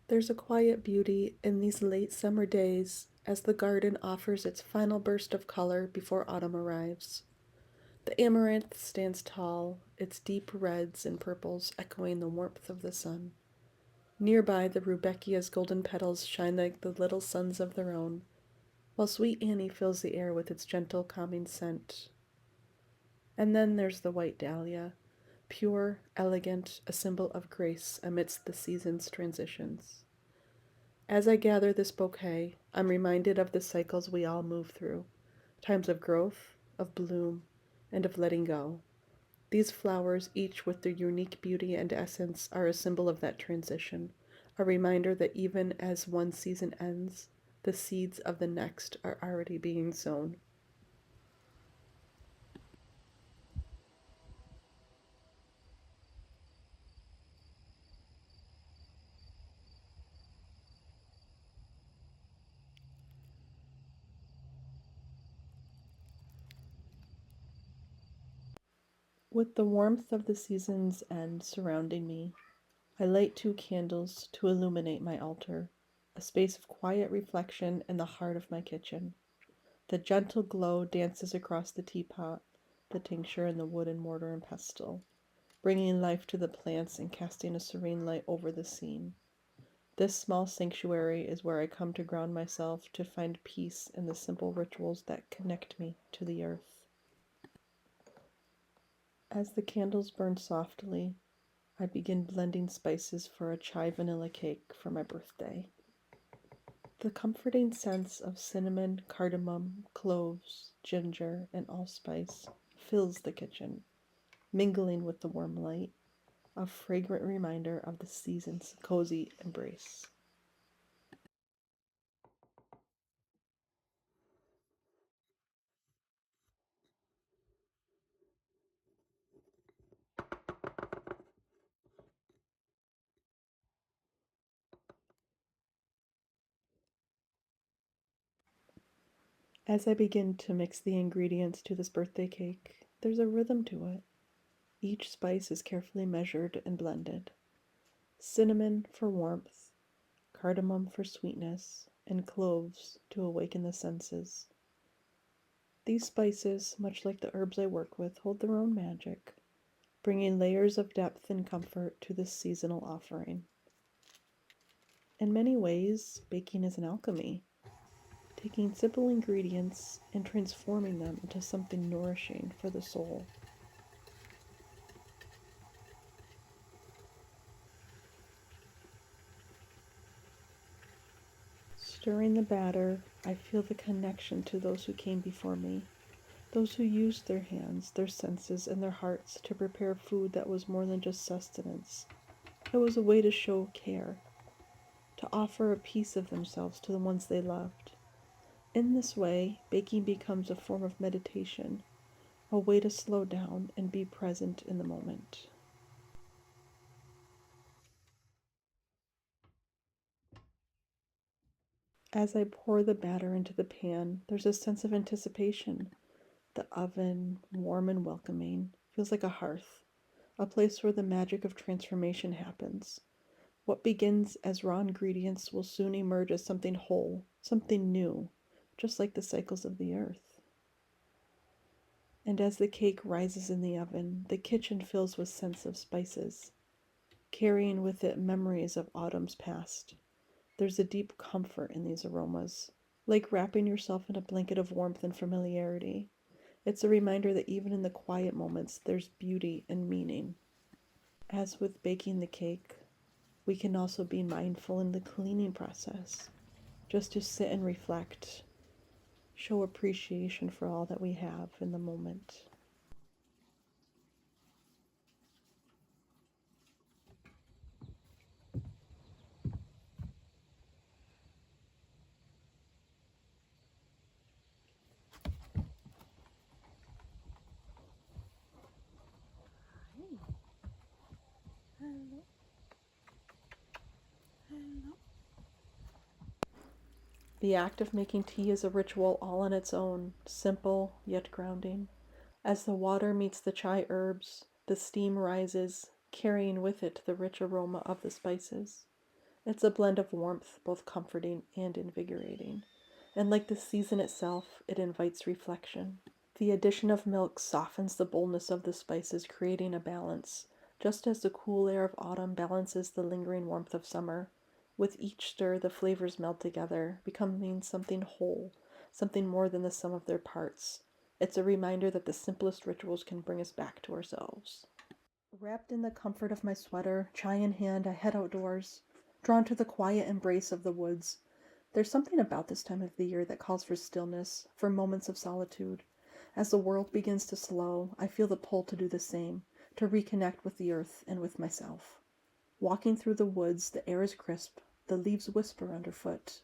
There's a quiet beauty in these late summer days as the garden offers its final burst of color before autumn arrives. The amaranth stands tall, its deep reds and purples echoing the warmth of the sun. Nearby, the rudbeckia's golden petals shine like the little suns of their own, while sweet Annie fills the air with its gentle, calming scent. And then there's the white dahlia, pure, elegant, a symbol of grace amidst the season's transitions. As I gather this bouquet, I'm reminded of the cycles we all move through, times of growth, of bloom, and of letting go. These flowers, each with their unique beauty and essence, are a symbol of that transition, a reminder that even as one season ends, the seeds of the next are already being sown. With the warmth of the season's end surrounding me, I light 2 candles to illuminate my altar, a space of quiet reflection in the heart of my kitchen. The gentle glow dances across the teapot, the tincture, and the wood and mortar and pestle, bringing life to the plants and casting a serene light over the scene. This small sanctuary is where I come to ground myself, to find peace in the simple rituals that connect me to the earth. As the candles burn softly, I begin blending spices for a chai vanilla cake for my birthday. The comforting scents of cinnamon, cardamom, cloves, ginger, and allspice fills the kitchen, mingling with the warm light, a fragrant reminder of the season's cozy embrace. As I begin to mix the ingredients to this birthday cake, there's a rhythm to it. Each spice is carefully measured and blended. Cinnamon for warmth, cardamom for sweetness, and cloves to awaken the senses. These spices, much like the herbs I work with, hold their own magic, bringing layers of depth and comfort to this seasonal offering. In many ways, baking is an alchemy, taking simple ingredients and transforming them into something nourishing for the soul. Stirring the batter, I feel the connection to those who came before me, those who used their hands, their senses, and their hearts to prepare food that was more than just sustenance. It was a way to show care, to offer a piece of themselves to the ones they loved. In this way, baking becomes a form of meditation, a way to slow down and be present in the moment. As I pour the batter into the pan, there's a sense of anticipation. The oven, warm and welcoming, feels like a hearth, a place where the magic of transformation happens. What begins as raw ingredients will soon emerge as something whole, something new, just like the cycles of the earth. And as the cake rises in the oven, the kitchen fills with scents of spices, carrying with it memories of autumns past. There's a deep comfort in these aromas, like wrapping yourself in a blanket of warmth and familiarity. It's a reminder that even in the quiet moments, there's beauty and meaning. As with baking the cake, we can also be mindful in the cleaning process, just to sit and reflect, show appreciation for all that we have in the moment. The act of making tea is a ritual all on its own, simple yet grounding. As the water meets the chai herbs, the steam rises, carrying with it the rich aroma of the spices. It's a blend of warmth, both comforting and invigorating. And like the season itself, it invites reflection. The addition of milk softens the boldness of the spices, creating a balance, just as the cool air of autumn balances the lingering warmth of summer. With each stir, the flavors meld together, becoming something whole, something more than the sum of their parts. It's a reminder that the simplest rituals can bring us back to ourselves. Wrapped in the comfort of my sweater, chai in hand, I head outdoors, drawn to the quiet embrace of the woods. There's something about this time of the year that calls for stillness, for moments of solitude. As the world begins to slow, I feel the pull to do the same, to reconnect with the earth and with myself. Walking through the woods, the air is crisp, the leaves whisper underfoot.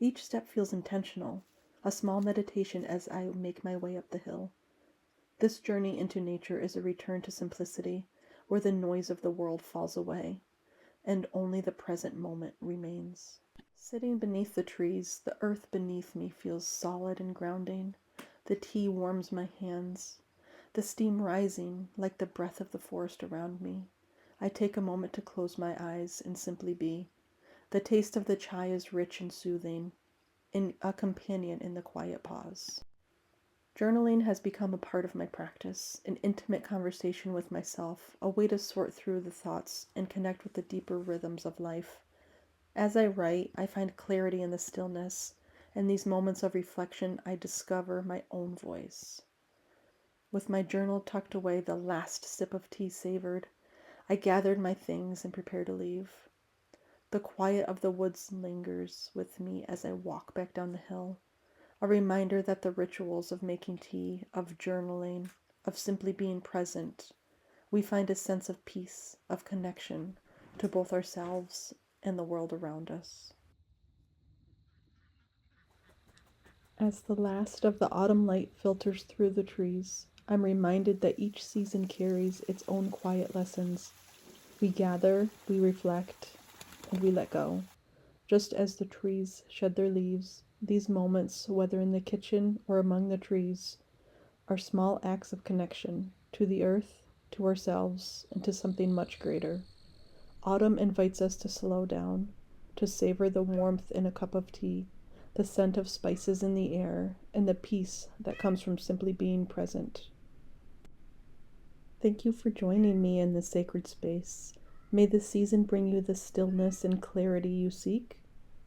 Each step feels intentional, a small meditation as I make my way up the hill. This journey into nature is a return to simplicity, where the noise of the world falls away, and only the present moment remains. Sitting beneath the trees, the earth beneath me feels solid and grounding. The tea warms my hands, the steam rising like the breath of the forest around me. I take a moment to close my eyes and simply be. The taste of the chai is rich and soothing, a companion in the quiet pause. Journaling has become a part of my practice, an intimate conversation with myself, a way to sort through the thoughts and connect with the deeper rhythms of life. As I write, I find clarity in the stillness. In these moments of reflection, I discover my own voice. With my journal tucked away, the last sip of tea savored, I gathered my things and prepared to leave. The quiet of the woods lingers with me as I walk back down the hill, a reminder that the rituals of making tea, of journaling, of simply being present, we find a sense of peace, of connection to both ourselves and the world around us. As the last of the autumn light filters through the trees, I'm reminded that each season carries its own quiet lessons. We gather, we reflect, and we let go. Just as the trees shed their leaves, these moments, whether in the kitchen or among the trees, are small acts of connection to the earth, to ourselves, and to something much greater. Autumn invites us to slow down, to savor the warmth in a cup of tea, the scent of spices in the air, and the peace that comes from simply being present. Thank you for joining me in this sacred space. May the season bring you the stillness and clarity you seek,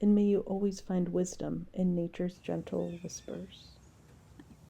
and may you always find wisdom in nature's gentle whispers.